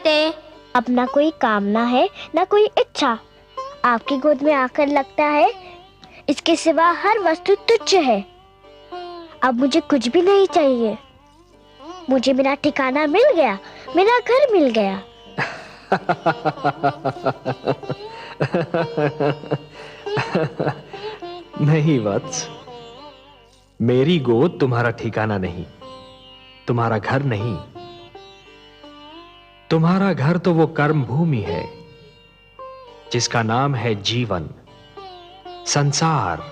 बेटे। अब ना कोई कामना है ना कोई इच्छा। आपकी गोद में आकर लगता है इसके सिवा हर वस्तु तुच्छ है। अब मुझे कुछ भी नहीं चाहिए। मुझे मेरा ठिकाना मिल गया, मेरा घर मिल गया। नहीं वत्स, मेरी गोद तुम्हारा ठिकाना नहीं, तुम्हारा घर नहीं। तुम्हारा घर तो वो कर्म भूमि है जिसका नाम है जीवन, संसार।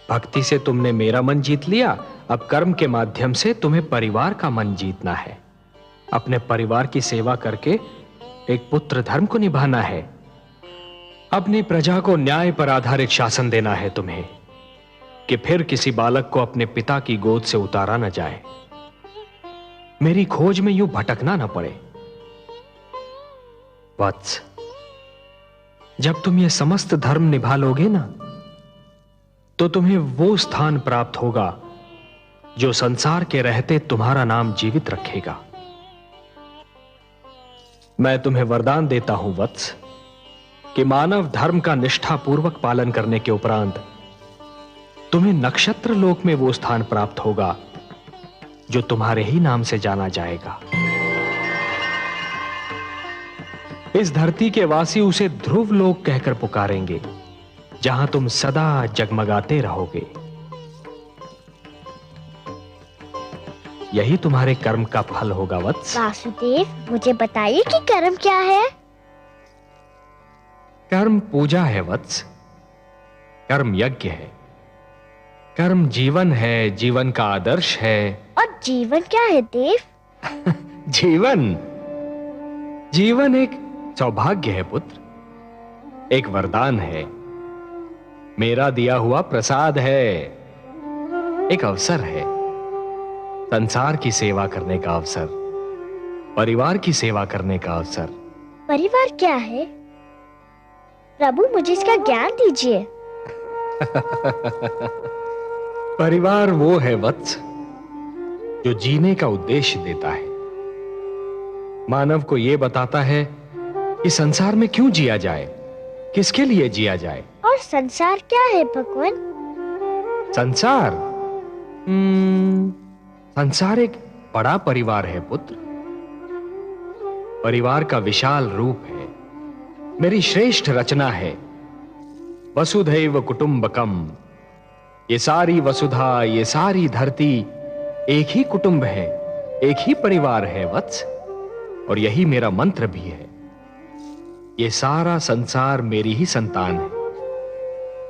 भक्ति से तुमने मेरा मन जीत लिया, अब कर्म के माध्यम से तुम्हें परिवार का मन जीतना है। अपने परिवार की सेवा करके एक पुत्र धर्म को निभाना है। अपनी प्रजा को न्याय पर आधारित शासन देना है तुम्हें, कि फिर किसी बालक को अपने पिता की गोद से उतारा न जाए, मेरी खोज में यूं भटकना न पड़े। वत्स, जब तुम ये समस्त धर्म निभा लोगे ना, तो तुम्हें वो स्थान प्राप्त होगा जो संसार के रहते तुम्हारा नाम जीवित रखेगा। मैं तुम्हें वरदान देता हूं वत्स, कि मानव धर्म का निष्ठापूर्वक पालन करने के उपरांत तुम्हें नक्षत्र लोक में वो स्थान प्राप्त होगा जो तुम्हारे ही नाम से जाना जाएगा। इस धरती के वासी उसे ध्रुव लोक कहकर पुकारेंगे, जहां तुम सदा जगमगाते रहोगे। यही तुम्हारे कर्म का फल होगा वत्स। वासुदेव, मुझे बताइए कि कर्म क्या है? कर्म पूजा है वत्स, कर्म यज्ञ है, कर्म जीवन है, जीवन का आदर्श है। और जीवन क्या है देव? जीवन एक सौभाग्य है पुत्र, एक वरदान है, मेरा दिया हुआ प्रसाद है, एक अवसर है, संसार की सेवा करने का अवसर, परिवार की सेवा करने का अवसर। परिवार क्या है? प्रभु, मुझे इसका ज्ञान दीजिए। परिवार वो है वत्स जो जीने का उद्देश्य देता है, मानव को यह बताता है कि संसार में क्यों जिया जाए, किसके लिए जिया जाए। और संसार क्या है भगवान? संसार संसार एक बड़ा परिवार है पुत्र। परिवार का विशाल रूप है, मेरी श्रेष्ठ रचना है। वसुधैव कुटुंबकम, ये सारी वसुधा, ये सारी धरती एक ही कुटुंब है, एक ही परिवार है वत्स। और यही मेरा मंत्र भी है। ये सारा संसार मेरी ही संतान है।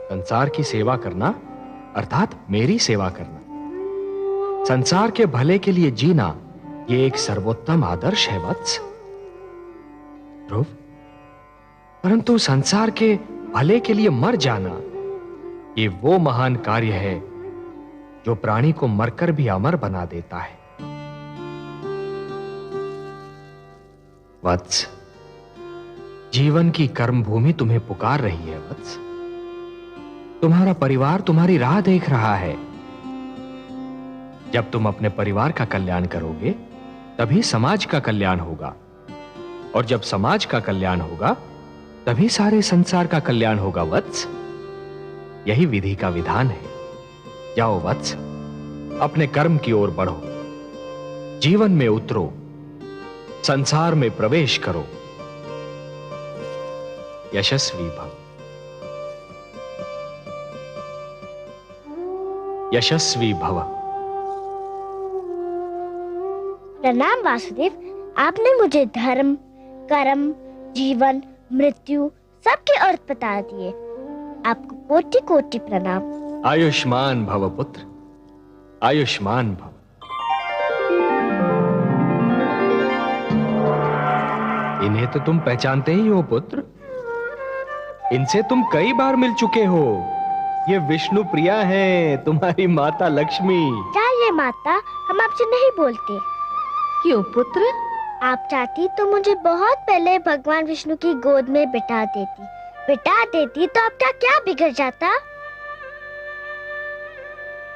संसार की सेवा करना अर्थात मेरी सेवा करना, संसार के भले के लिए जीना, ये एक सर्वोत्तम आदर्श है वत्स। ध्रुव, परंतु संसार के भले के लिए मर जाना, ये वो महान कार्य है जो प्राणी को मरकर भी अमर बना देता है। वत्स, जीवन की कर्म भूमि तुम्हें पुकार रही है वत्स। तुम्हारा परिवार तुम्हारी राह देख रहा है। जब तुम अपने परिवार का कल्याण करोगे, तभी समाज का कल्याण होगा, और जब समाज का कल्याण होगा, तभी सारे संसार का कल्याण होगा वत्स। यही विधि का विधान है। जाओ वत्स, अपने कर्म की ओर बढ़ो, जीवन में उतरो, संसार में प्रवेश करो। यशस्वी भव, यशस्वी भव। प्रणाम वासुदेव, आपने मुझे धर्म, कर्म, जीवन, मृत्यु सबके अर्थ बता दिए। आपको कोटि कोटि प्रणाम। आयुष्मान भव पुत्र, आयुष्मान भव। इन्हें तो तुम पहचानते ही हो पुत्र, इनसे तुम कई बार मिल चुके हो। ये विष्णु प्रिया हैं, तुम्हारी माता लक्ष्मी। क्या ये माता? हम आपसे नहीं बोलते। क्यों पुत्र? आप चाहती तो मुझे बहुत पहले भगवान विष्णु की गोद में बिठा देती तो आपका क्या बिगड़ जाता?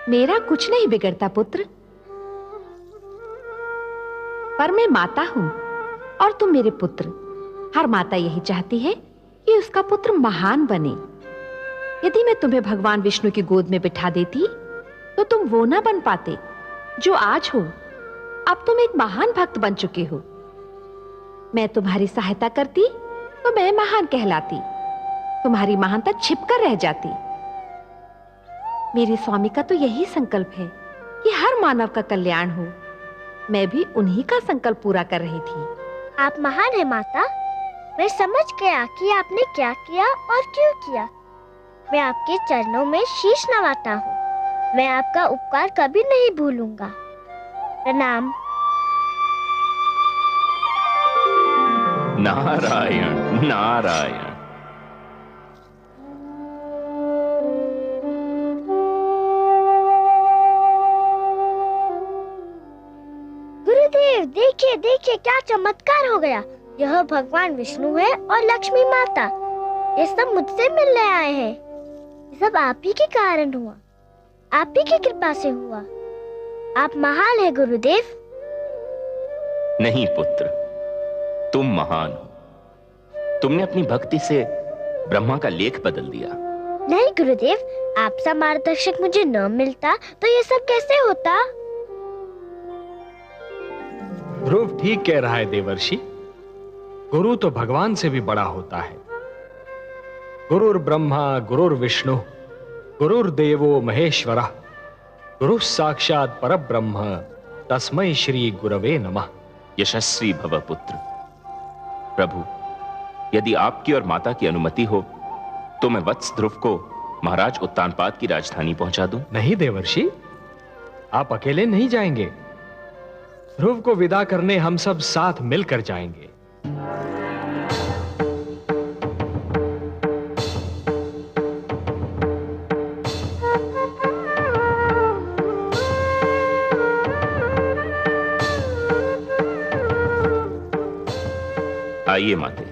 मेरा कुछ नहीं बिगड़ता पुत्र, पर मैं माता हूँ, और तुम मेरे पुत्र। हर माता यही चाहती है कि उसका पुत्र महान बने। यदि मैं तुम्हें भगवान विष्णु की गोद में बिठा देती तो तुम वो ना बन पाते जो आज हो। अब तुम एक महान भक्त बन चुके हो। मैं तुम्हारी सहायता करती तो मैं महान कहलाती, तुम्हारी महानता छिपकर रह जाती। मेरे स्वामी का तो यही संकल्प है कि हर मानव का कल्याण हो। मैं भी उन्हीं का संकल्प पूरा कर रही थी। आप महान है माता। मैं समझ गया कि आपने क्या किया और क्यों किया। मैं आपके चरणों में शीश नवाता हूँ। मैं आपका उपकार कभी नहीं भूलूंगा। प्रणाम। नारायण नारायण। गुरुदेव देखिए देखिए क्या चमत्कार हो गया। यह भगवान विष्णु है और लक्ष्मी माता। ये सब मुझसे मिलने आए हैं। ये सब आप ही के कारण हुआ, आप ही की कृपा से हुआ। आप महान है गुरुदेव। नहीं पुत्र, तुम महान हो। तुमने अपनी भक्ति से ब्रह्मा का लेख बदल दिया। नहीं गुरुदेव, आपसा मार्गदर्शक मुझे न मिलता तो ये सब कैसे होता। ध्रुव ठीक कह रहा है देवर्षि। गुरु तो भगवान से भी बड़ा होता है। गुरुर ब्रह्मा गुरुर विष्णु गुरुर्देवो महेश्वरः गुरु साक्षात परब्रह्म तस्मै श्री गुरवे नमः। यशस्वी भव पुत्र। प्रभु, यदि आपकी और माता की अनुमति हो तो मैं वत्स ध्रुव को महाराज उत्तानपाद की राजधानी पहुंचा दूं। नहीं देवर्षि, आप अकेले नहीं जाएंगे। ध्रुव को विदा करने हम सब साथ मिलकर जाएंगे। आइए माते।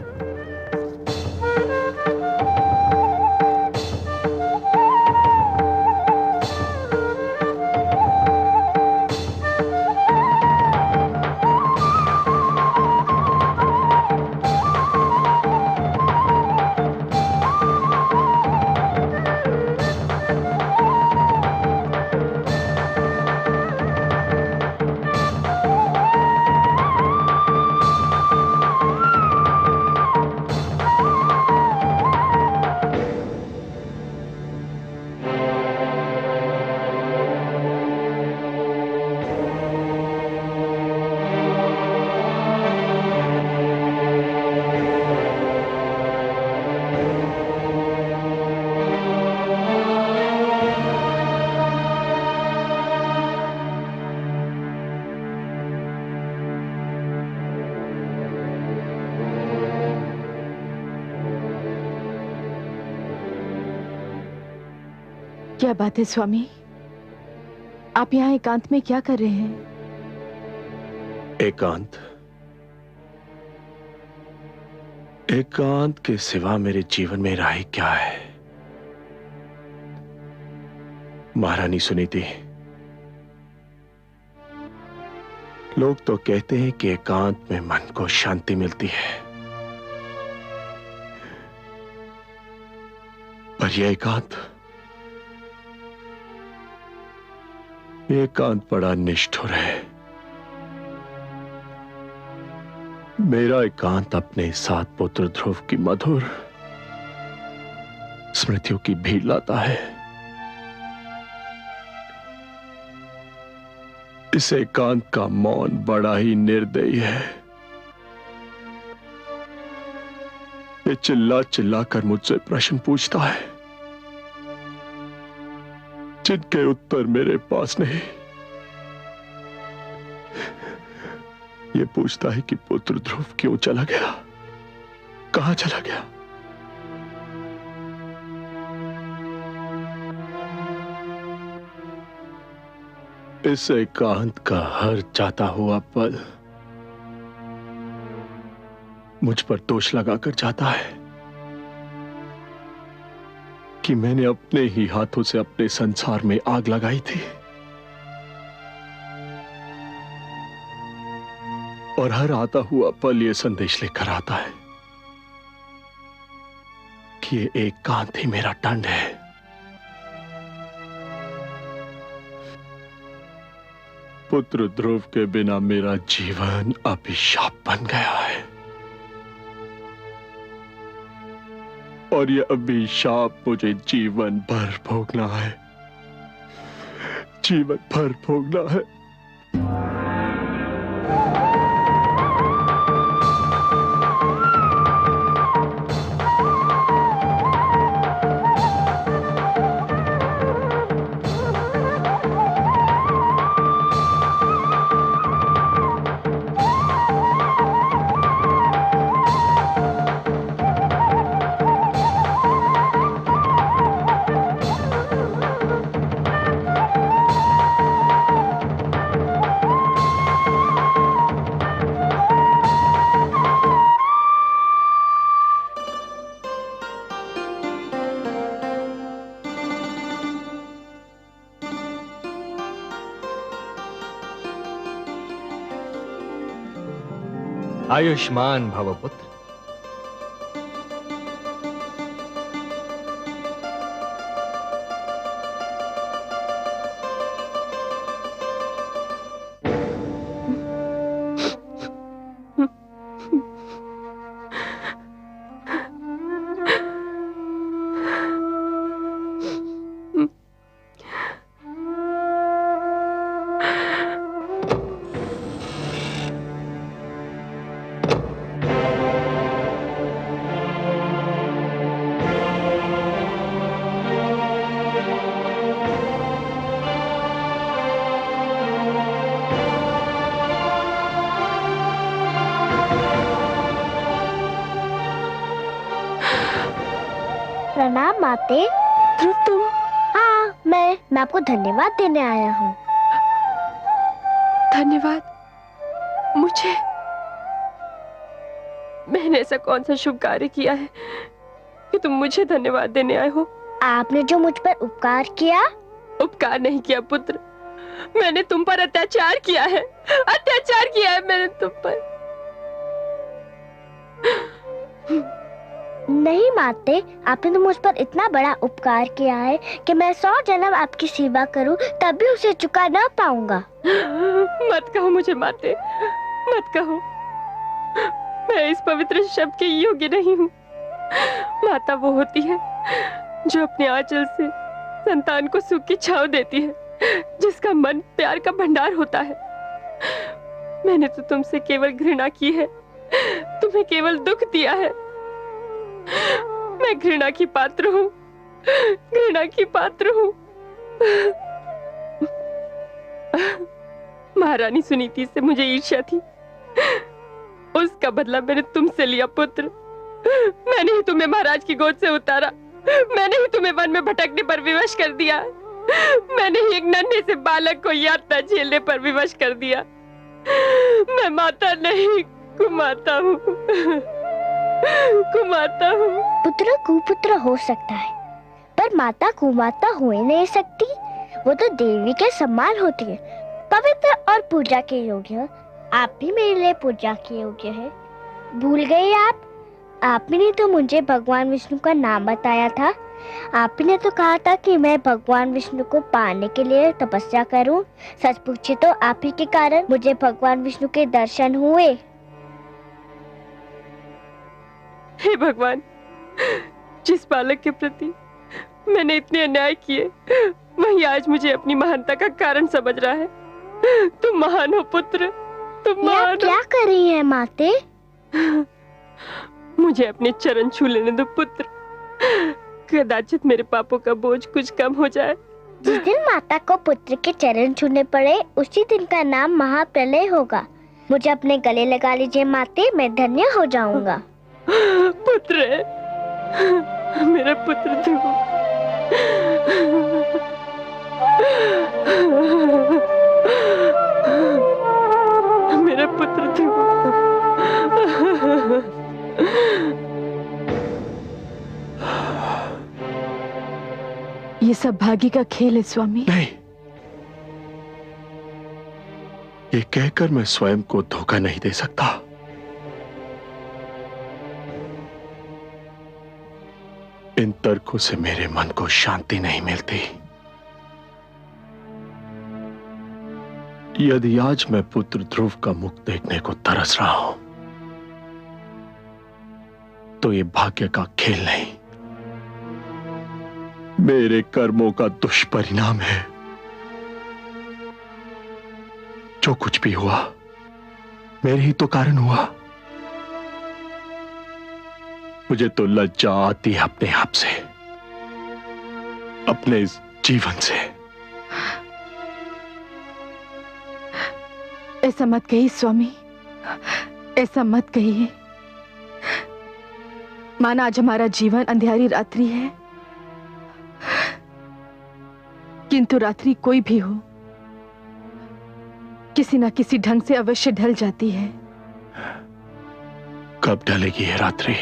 क्या बात है स्वामी, आप यहाँ एकांत में क्या कर रहे हैं? एकांत? एकांत के सिवा मेरे जीवन में राह क्या है? महारानी सुनीति, लोग तो कहते हैं कि एकांत में मन को शांति मिलती है, पर यह एकांत बड़ा निष्ठुर है। मेरा एकांत अपने साथ पुत्र ध्रुव की मधुर स्मृतियों की भीड़ लाता है। इस एकांत का मौन बड़ा ही निर्दयी है। ये चिल्ला चिल्ला कर मुझसे प्रश्न पूछता है जिनके उत्तर मेरे पास नहीं। ये पूछता है कि पुत्र ध्रुव क्यों चला गया, कहां चला गया। इस एकांत का हर जाता हुआ पल मुझ पर दोष लगाकर जाता है कि मैंने अपने ही हाथों से अपने संसार में आग लगाई थी और हर आता हुआ पल ये संदेश लेकर आता है कि ये एकांत ही मेरा दंड है। पुत्र ध्रुव के बिना मेरा जीवन अभिशाप बन गया है और यह अभिशाप मुझे जीवन भर भोगना है, जीवन भर भोगना है। आयुष्मान भव पुत्र। प्रणाम माते। ध्रुव तुम? हाँ, मैं आपको धन्यवाद देने आया हूँ। धन्यवाद? मुझे? मैंने ऐसा कौन सा शुभ कार्य किया है कि तुम मुझे धन्यवाद देने आए हो? आपने जो मुझ पर उपकार किया। उपकार नहीं किया पुत्र, मैंने तुम पर अत्याचार किया है। अत्याचार किया है मैंने तुम पर। नहीं माते, आपने तो मुझ पर इतना बड़ा उपकार किया है कि मैं 100 जन्म आपकी सेवा करूं तब भी उसे चुका ना पाऊंगा। मत कहो मुझे माते, मत कहो। मैं इस पवित्र शब्द के योग्य नहीं हूँ। माता वो होती है जो अपने आंचल से संतान को सुख की छांव देती है, जिसका मन प्यार का भंडार होता है। मैंने तो तुमसे केवल घृणा की है, तुम्हें केवल दुख दिया है। मैं घृणा की पात्र हूँ, घृणा की पात्र हूँ। महारानी सुनीति से मुझे ईर्ष्या थी, उसका बदला मैंने तुमसे लिया पुत्र। मैंने ही तुम्हें महाराज की गोद से उतारा, मैंने ही तुम्हें वन में भटकने पर विवश कर दिया, मैंने ही एक नन्हे से बालक को यातना झेलने पर विवश कर दिया। मैं माता नहीं, कुमाता हूँ, कुमाता हूँ। पुत्र कुपुत्र हो सकता है, पर माता कुमाता हो ही नहीं सकती। वो तो देवी के समान होती है, पवित्र और पूजा के योग्य। आप भी मेरे लिए पूजा के योग्य है। भूल गए आप? आपने तो मुझे भगवान विष्णु का नाम बताया था। आपने तो कहा था कि मैं भगवान विष्णु को पाने के लिए तपस्या करूं। सच पूछे तो आप ही के कारण मुझे भगवान विष्णु के दर्शन हुए। हे भगवान, जिस बालक के प्रति मैंने इतने अन्याय किए, वही आज मुझे अपनी महानता का कारण समझ रहा है। तुम महान हो पुत्र, तुम महान हो। क्या कर रही हैं माते? मुझे अपने चरण छू लेने दो पुत्र, कदाचित मेरे पापों का बोझ कुछ कम हो जाए। जिस दिन माता को पुत्र के चरण छूने पड़े, उसी दिन का नाम महाप्रलय होगा। मुझे अपने गले लगा लीजिए माते, मैं धन्य हो जाऊंगा। पुत्र, मेरा पुत्र ध्रुव। मेरा पुत्र ध्रुव। ये सब भाग्य का खेल है स्वामी। नहीं, ये कहकर मैं स्वयं को धोखा नहीं दे सकता। इन तर्कों से मेरे मन को शांति नहीं मिलती। यदि आज मैं पुत्र ध्रुव का मुख देखने को तरस रहा हूं, तो ये भाग्य का खेल नहीं, मेरे कर्मों का दुष्परिणाम है। जो कुछ भी हुआ मेरे ही तो कारण हुआ। मुझे तो लज्जा आती है अपने आप से, अपने इस जीवन से। ऐसा मत कहिए स्वामी, ऐसा मत कहिए। माना आज हमारा जीवन अंधियारी रात्रि है, किंतु रात्रि कोई भी हो, किसी ना किसी ढंग से अवश्य ढल जाती है। कब ढलेगी ये रात्रि?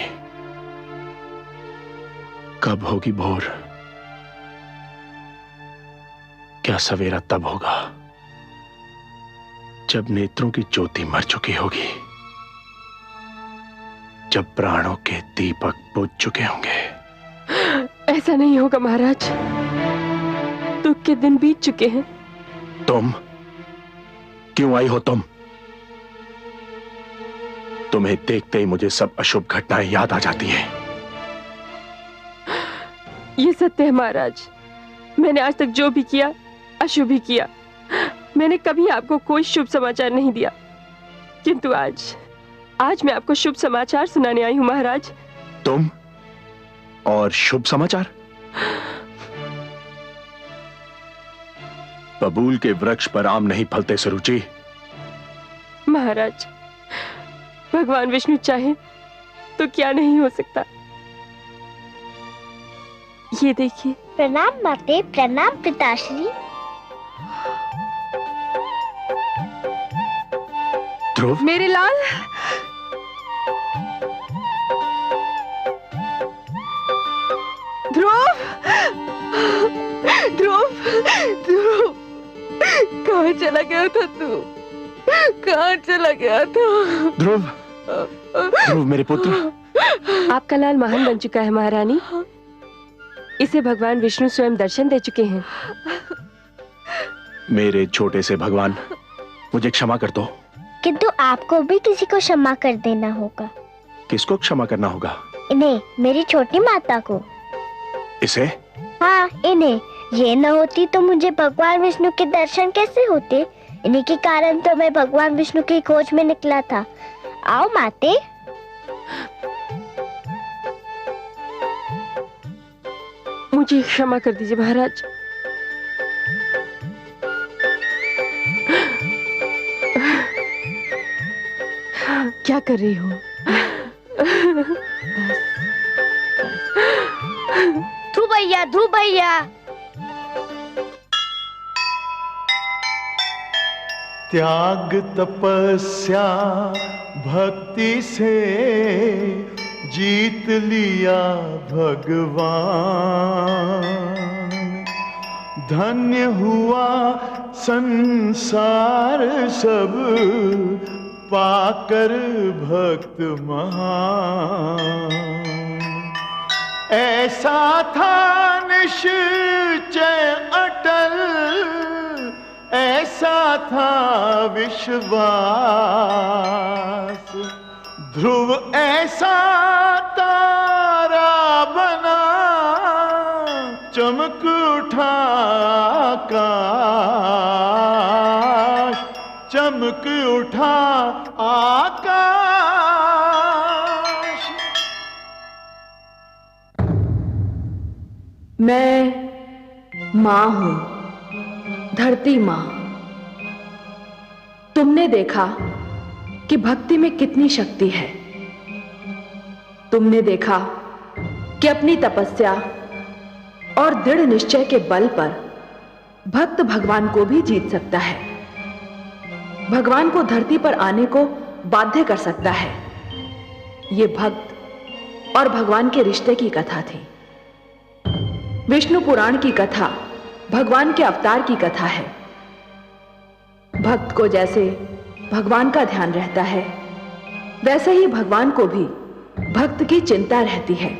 कब होगी भोर? क्या सवेरा तब होगा जब नेत्रों की ज्योति मर चुकी होगी, जब प्राणों के दीपक बुझ चुके होंगे। ऐसा नहीं होगा महाराज, दुख के दिन बीत चुके हैं। तुम क्यों आई हो? तुम्हें देखते ही मुझे सब अशुभ घटनाएं याद आ जाती हैं। ये सत्य है महाराज, मैंने आज तक जो भी किया अशुभ ही किया। मैंने कभी आपको कोई शुभ समाचार नहीं दिया, किंतु आज मैं आपको शुभ समाचार सुनाने आई हूं महाराज। तुम और शुभ समाचार? बबूल के वृक्ष पर आम नहीं फलते सुरुचि। महाराज, भगवान विष्णु चाहे तो क्या नहीं हो सकता। ये देखिए। प्रणाम माते, प्रणाम पिताश्री। ध्रुव, मेरे लाल। ध्रुव, ध्रुव, ध्रुव, कहाँ चला गया था तू? कहाँ चला गया था? ध्रुव, ध्रुव मेरे पुत्र। आपका लाल महान बन चुका है महारानी। इसे भगवान विष्णु स्वयं दर्शन दे चुके हैं। मेरे छोटे से भगवान, मुझे क्षमा कर दो। किंतु आपको भी किसी को क्षमा कर देना होगा। किसको क्षमा करना होगा? इन्हें, मेरी छोटी माता को। इसे? हाँ, इन्हें। ये न होती तो मुझे भगवान विष्णु के दर्शन कैसे होते? इन्हीं के कारण तो मैं भगवान विष्णु की खोज में निकला था। आओ माते। मुझे क्षमा कर दीजिए महाराज। क्या कर रही हो? ध्रुव भैया, ध्रुव भैया। त्याग तपस्या भक्ति से जीत लिया भगवान। धन्य हुआ संसार सब पाकर भक्त महान। ऐसा था निश्चय अटल, ऐसा था विश्वास। ध्रुव ऐसा तारा बना, चमक उठा आकाश, चमक उठा आकाश। मैं मां हूं, धरती मां। तुमने देखा कि भक्ति में कितनी शक्ति है। तुमने देखा कि अपनी तपस्या और दृढ़ निश्चय के बल पर भक्त भगवान को भी जीत सकता है, भगवान को धरती पर आने को बाध्य कर सकता है। यह भक्त और भगवान के रिश्ते की कथा थी। विष्णु पुराण की कथा भगवान के अवतार की कथा है। भक्त को जैसे भगवान का ध्यान रहता है, वैसे ही भगवान को भी भक्त की चिंता रहती है।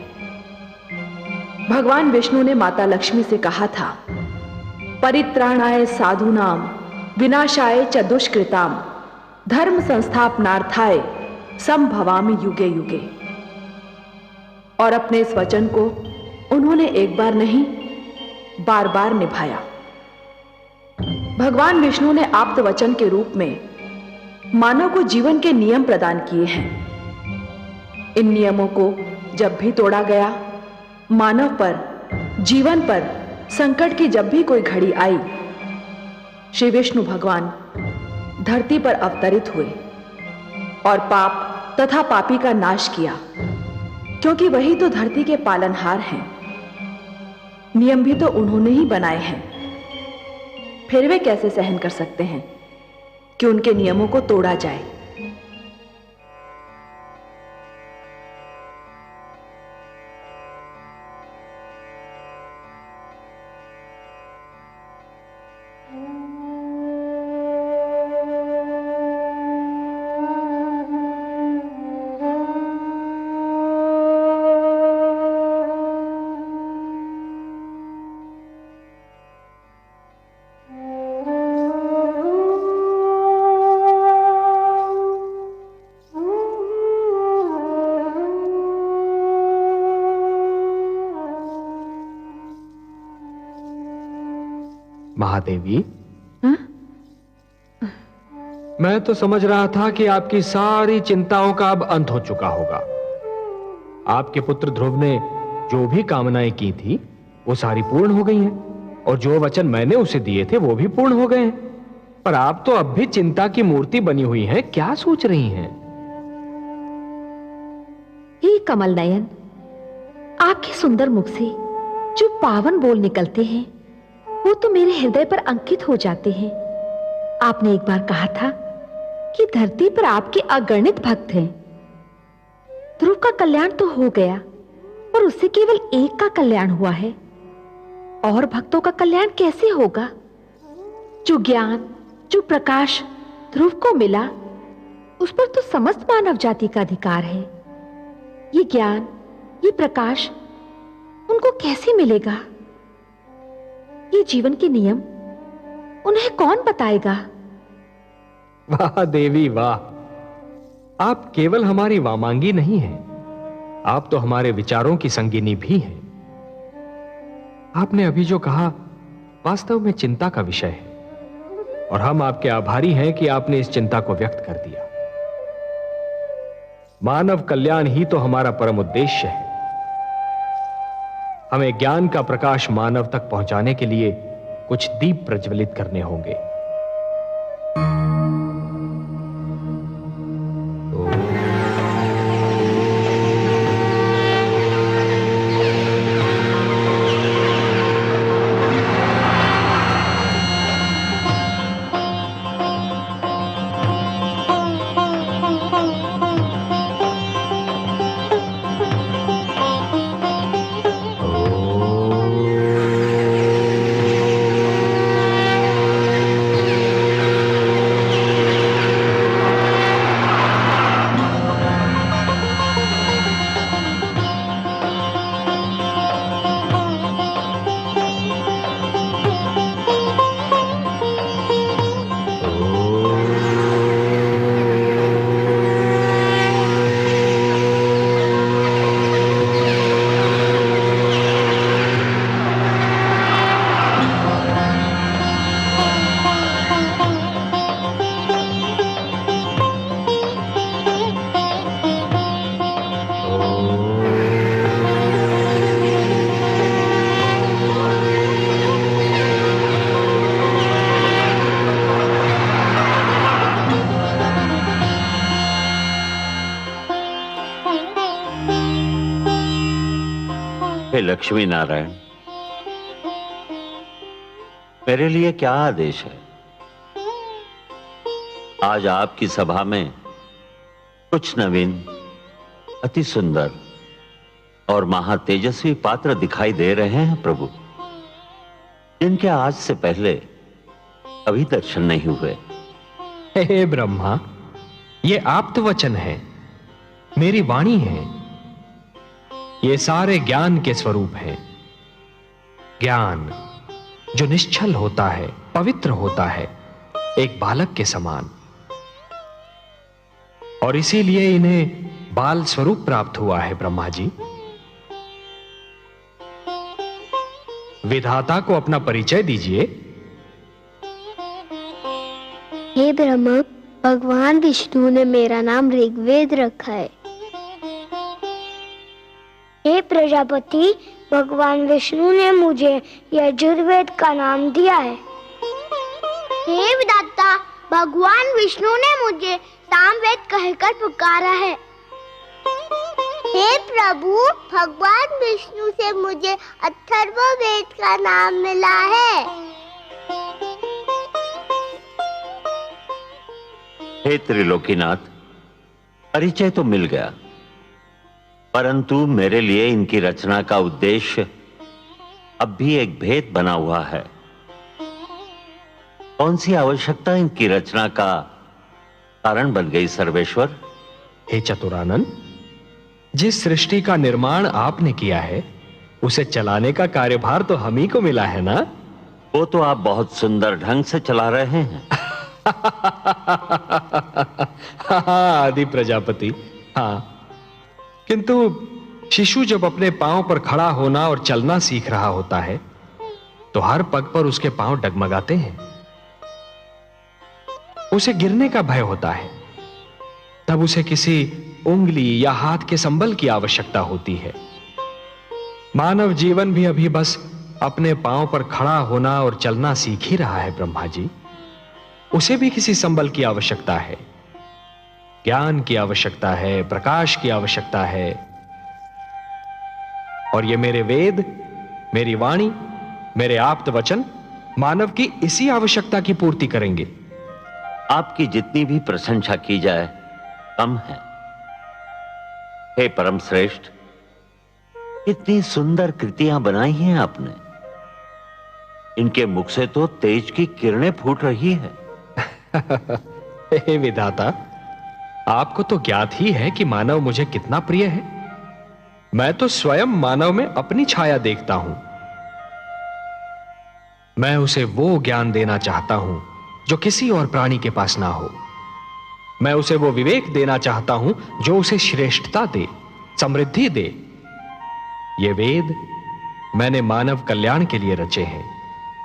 भगवान विष्णु ने माता लक्ष्मी से कहा था, परित्राणाय साधूनाम विनाशाय च दुष्कृताम धर्म संस्थापनार्थाय संभवामि युगे युगे। और अपने इस वचन को उन्होंने एक बार नहीं, बार बार निभाया। भगवान विष्णु ने आप्त वचन के रूप में मानव को जीवन के नियम प्रदान किए हैं। इन नियमों को जब भी तोड़ा गया, मानव पर, जीवन पर संकट की जब भी कोई घड़ी आई, श्री विष्णु भगवान धरती पर अवतरित हुए और पाप तथा पापी का नाश किया, क्योंकि वही तो धरती के पालनहार हैं। नियम भी तो उन्होंने ही बनाए हैं, फिर वे कैसे सहन कर सकते हैं कि उनके नियमों को तोड़ा जाए। महादेवी, मैं तो समझ रहा था कि आपकी सारी चिंताओं का अब अंत हो चुका होगा। आपके पुत्र ध्रुव ने जो भी कामनाएं की थी वो सारी पूर्ण हो गई हैं, और जो वचन मैंने उसे दिए थे वो भी पूर्ण हो गए हैं। पर आप तो अब भी चिंता की मूर्ति बनी हुई हैं। क्या सोच रही हैं? हे कमल नयन, आपके सुंदर मुख से जो पावन बोल निकलते हैं वो तो मेरे हृदय पर अंकित हो जाते हैं। आपने एक बार कहा था कि धरती पर आपके अगणित भक्त हैं। ध्रुव का कल्याण तो हो गया, पर उससे केवल एक का कल्याण हुआ है, और भक्तों का कल्याण कैसे होगा? जो ज्ञान, जो प्रकाश ध्रुव को मिला, उस पर तो समस्त मानव जाति का अधिकार है। ये ज्ञान, ये प्रकाश उनको कैसे मिलेगा? ये जीवन के नियम उन्हें कौन बताएगा? वाह देवी वाह, आप केवल हमारी वामांगी नहीं हैं, आप तो हमारे विचारों की संगिनी भी हैं। आपने अभी जो कहा वास्तव में चिंता का विषय है, और हम आपके आभारी हैं कि आपने इस चिंता को व्यक्त कर दिया। मानव कल्याण ही तो हमारा परम उद्देश्य है। हमें ज्ञान का प्रकाश मानव तक पहुंचाने के लिए कुछ दीप प्रज्वलित करने होंगे। लक्ष्मी नारायण, मेरे लिए क्या आदेश है? आज आपकी सभा में कुछ नवीन, अति सुंदर और महातेजस्वी पात्र दिखाई दे रहे हैं प्रभु, जिनके आज से पहले अभी दर्शन नहीं हुए। हे ब्रह्मा, ये आप्त वचन है, मेरी वाणी है। ये सारे ज्ञान के स्वरूप हैं। ज्ञान जो निश्चल होता है, पवित्र होता है, एक बालक के समान, और इसीलिए इन्हें बाल स्वरूप प्राप्त हुआ है। ब्रह्मा जी, विधाता को अपना परिचय दीजिए। हे ब्रह्मा, भगवान विष्णु ने मेरा नाम ऋग्वेद रखा है। हे प्रजापति, भगवान विष्णु ने मुझे यजुर्वेद का नाम दिया है। हे विधाता, भगवान विष्णु ने मुझे सामवेद कहकर पुकारा है। हे प्रभु, भगवान विष्णु से मुझे अथर्ववेद का नाम मिला है। हे त्रिलोकीनाथ, परिचय तो मिल गया, परंतु मेरे लिए इनकी रचना का उद्देश्य अब भी एक भेद बना हुआ है। कौन सी आवश्यकता इनकी रचना का कारण बन गई सर्वेश्वर? हे चतुरानन, जिस सृष्टि का निर्माण आपने किया है, उसे चलाने का कार्यभार तो हम ही को मिला है ना? वो तो आप बहुत सुंदर ढंग से चला रहे हैं। आदि प्रजापति, हाँ, किंतु शिशु जब अपने पांव पर खड़ा होना और चलना सीख रहा होता है तो हर पग पर उसके पांव डगमगाते हैं। उसे गिरने का भय होता है, तब उसे किसी उंगली या हाथ के संबल की आवश्यकता होती है। मानव जीवन भी अभी बस अपने पांव पर खड़ा होना और चलना सीख ही रहा है। ब्रह्मा जी, उसे भी किसी संबल की आवश्यकता है, ज्ञान की आवश्यकता है, प्रकाश की आवश्यकता है। और ये मेरे वेद, मेरी वाणी, मेरे आप्त वचन मानव की इसी आवश्यकता की पूर्ति करेंगे। आपकी जितनी भी प्रशंसा की जाए कम है। हे परम श्रेष्ठ, इतनी सुंदर कृतियां बनाई हैं आपने। इनके मुख से तो तेज की किरणें फूट रही है। हे विधाता, आपको तो ज्ञात ही है कि मानव मुझे कितना प्रिय है। मैं तो स्वयं मानव में अपनी छाया देखता हूं। मैं उसे वो ज्ञान देना चाहता हूं जो किसी और प्राणी के पास ना हो। मैं उसे वो विवेक देना चाहता हूं जो उसे श्रेष्ठता दे, समृद्धि दे। ये वेद मैंने मानव कल्याण के लिए रचे हैं।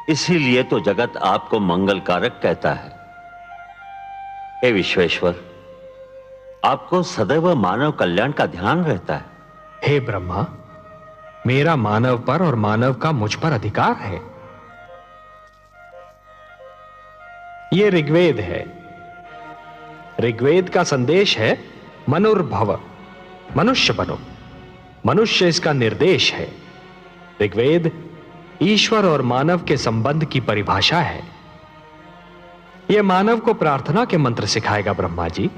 इसीलिए तो जगत आपको मंगलकारक कहता है। हे विश्वेश्वर, आपको सदैव मानव कल्याण का ध्यान रहता है। हे ब्रह्मा, मेरा मानव पर और मानव का मुझ पर अधिकार है। ये ऋग्वेद है। ऋग्वेद का संदेश है मनुर्भव, मनुष्य बनो। मनुष्य इसका निर्देश है। ऋग्वेद ईश्वर और मानव के संबंध की परिभाषा है। यह मानव को प्रार्थना के मंत्र सिखाएगा। ब्रह्मा जी,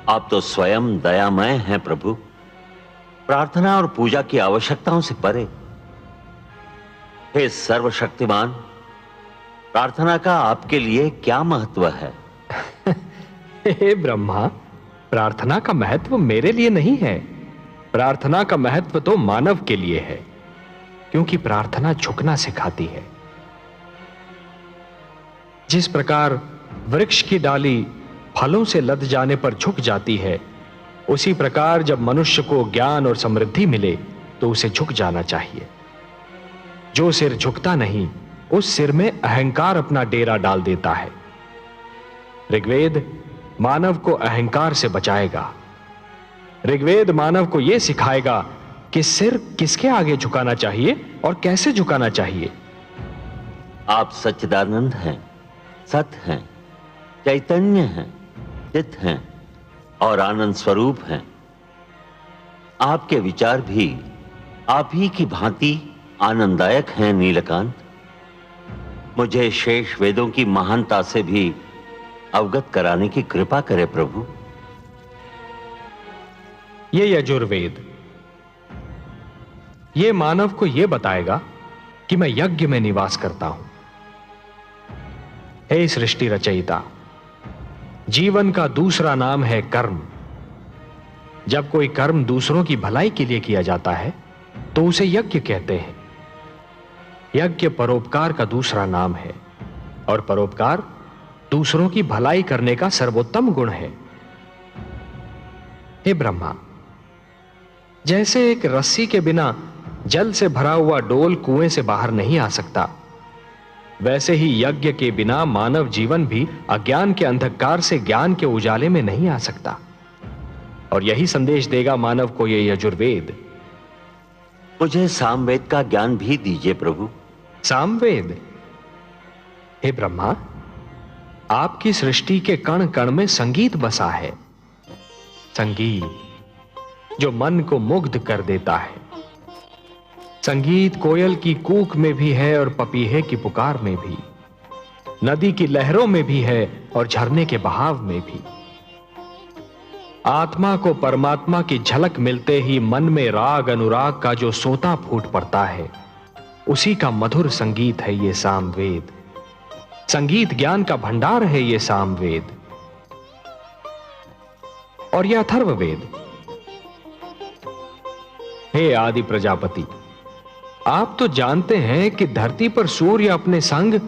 आप तो स्वयं दयामय हैं प्रभु, प्रार्थना और पूजा की आवश्यकताओं से परे। हे सर्वशक्तिमान, प्रार्थना का आपके लिए क्या महत्व है? हे ब्रह्मा, प्रार्थना का महत्व मेरे लिए नहीं है। प्रार्थना का महत्व तो मानव के लिए है, क्योंकि प्रार्थना झुकना सिखाती है। जिस प्रकार वृक्ष की डाली फलों से लद जाने पर झुक जाती है, उसी प्रकार जब मनुष्य को ज्ञान और समृद्धि मिले तो उसे झुक जाना चाहिए। जो सिर झुकता नहीं, उस सिर में अहंकार अपना डेरा डाल देता है। ऋग्वेद मानव को अहंकार से बचाएगा। ऋग्वेद मानव को यह सिखाएगा कि सिर किसके आगे झुकाना चाहिए और कैसे झुकाना चाहिए। आप सच्चिदानंद हैं, सत हैं, चैतन्य हैं, चित हैं और आनंद स्वरूप हैं। आपके विचार भी आप ही की भांति आनंददायक हैं। नीलकांत, मुझे शेष वेदों की महानता से भी अवगत कराने की कृपा करे प्रभु। ये यजुर्वेद ये मानव को यह बताएगा कि मैं यज्ञ में निवास करता हूं। हे सृष्टि रचयिता, जीवन का दूसरा नाम है कर्म। जब कोई कर्म दूसरों की भलाई के लिए किया जाता है तो उसे यज्ञ कहते हैं। यज्ञ परोपकार का दूसरा नाम है और परोपकार दूसरों की भलाई करने का सर्वोत्तम गुण है। हे ब्रह्मा, जैसे एक रस्सी के बिना जल से भरा हुआ डोल कुएं से बाहर नहीं आ सकता, वैसे ही यज्ञ के बिना मानव जीवन भी अज्ञान के अंधकार से ज्ञान के उजाले में नहीं आ सकता। और यही संदेश देगा मानव को यह यजुर्वेद। मुझे सामवेद का ज्ञान भी दीजिए प्रभु। सामवेद? हे ब्रह्मा, आपकी सृष्टि के कण कण में संगीत बसा है। संगीत जो मन को मुग्ध कर देता है। संगीत कोयल की कूक में भी है और पपीहे की पुकार में भी, नदी की लहरों में भी है और झरने के बहाव में भी। आत्मा को परमात्मा की झलक मिलते ही मन में राग अनुराग का जो सोता फूट पड़ता है, उसी का मधुर संगीत है ये सामवेद। संगीत ज्ञान का भंडार है ये सामवेद। और यह अथर्ववेद। हे आदि प्रजापति, आप तो जानते हैं कि धरती पर सूर्य अपने संग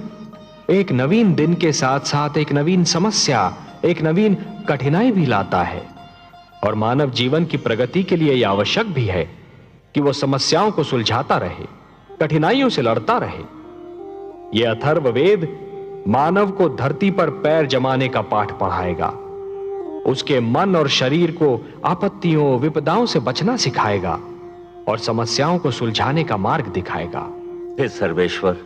एक नवीन दिन के साथ साथ एक नवीन समस्या, एक नवीन कठिनाई भी लाता है। और मानव जीवन की प्रगति के लिए यह आवश्यक भी है कि वह समस्याओं को सुलझाता रहे, कठिनाइयों से लड़ता रहे। यह अथर्ववेद मानव को धरती पर पैर जमाने का पाठ पढ़ाएगा, उसके मन और शरीर को आपत्तियों विपदाओं से बचना सिखाएगा और समस्याओं को सुलझाने का मार्ग दिखाएगा। हे सर्वेश्वर,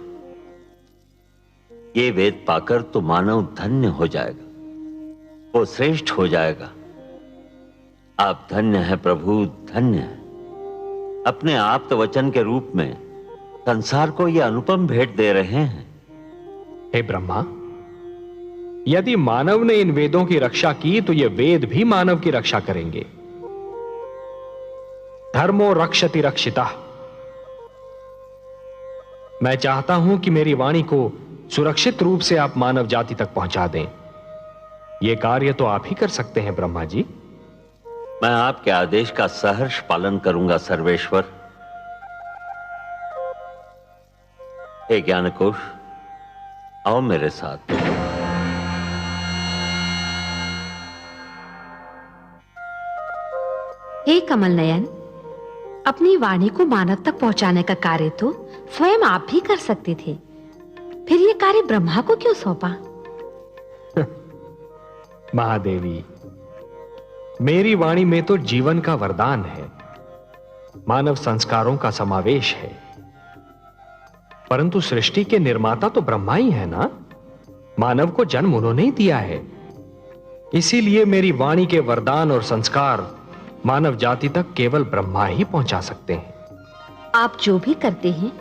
ये वेद पाकर तो मानव धन्य हो जाएगा, वो श्रेष्ठ हो जाएगा। आप धन्य हैं प्रभु, धन्य हैं। अपने आप्त वचन के रूप में संसार को यह अनुपम भेंट दे रहे हैं। हे ब्रह्मा, यदि मानव ने इन वेदों की रक्षा की तो ये वेद भी मानव की रक्षा करेंगे। धर्मो रक्षति रक्षितः। मैं चाहता हूं कि मेरी वाणी को सुरक्षित रूप से आप मानव जाति तक पहुंचा दें। यह कार्य तो आप ही कर सकते हैं ब्रह्मा जी। मैं आपके आदेश का सहर्ष पालन करूंगा सर्वेश्वर। हे ज्ञानकोश, आओ मेरे साथ। हे कमल नयन, अपनी वाणी को मानव तक पहुंचाने का कार्य तो स्वयं आप भी कर सकते थे, फिर यह कार्य ब्रह्मा को क्यों सौंपा? महादेवी, मेरी वाणी में तो जीवन का वरदान है, मानव संस्कारों का समावेश है। परंतु सृष्टि के निर्माता तो ब्रह्मा ही है ना। मानव को जन्म उन्होंने ही दिया है। इसीलिए मेरी वाणी के वरदान और संस्कार मानव जाति तक केवल ब्रह्मा ही पहुंचा सकते हैं। आप जो भी करते हैं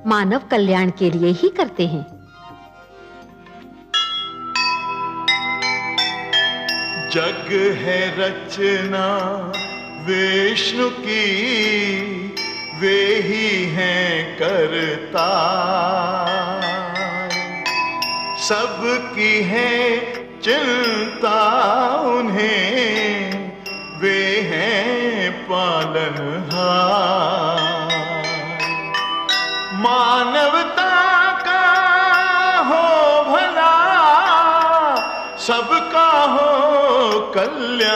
मानव कल्याण के लिए ही करते हैं। जग है रचना विष्णु की, वे ही हैं करता। सबकी है चिंता उन्हें, वे हैं पालनहार। मानवता का हो भला, सबका हो कल्याण।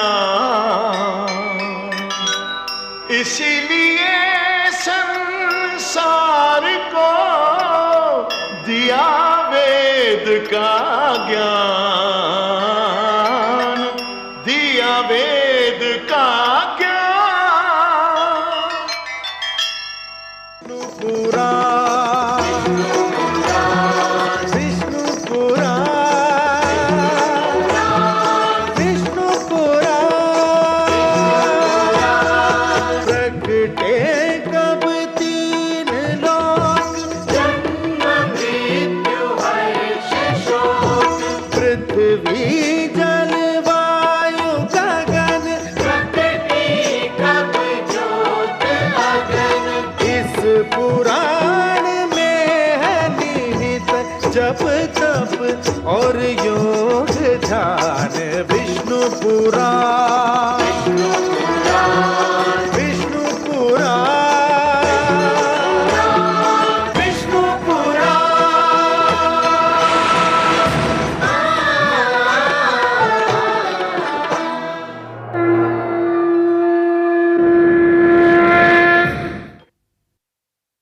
इसीलिए संसार को दिया वेद का ज्ञान, दिया वेद का ज्ञान। और योग ध्यान राम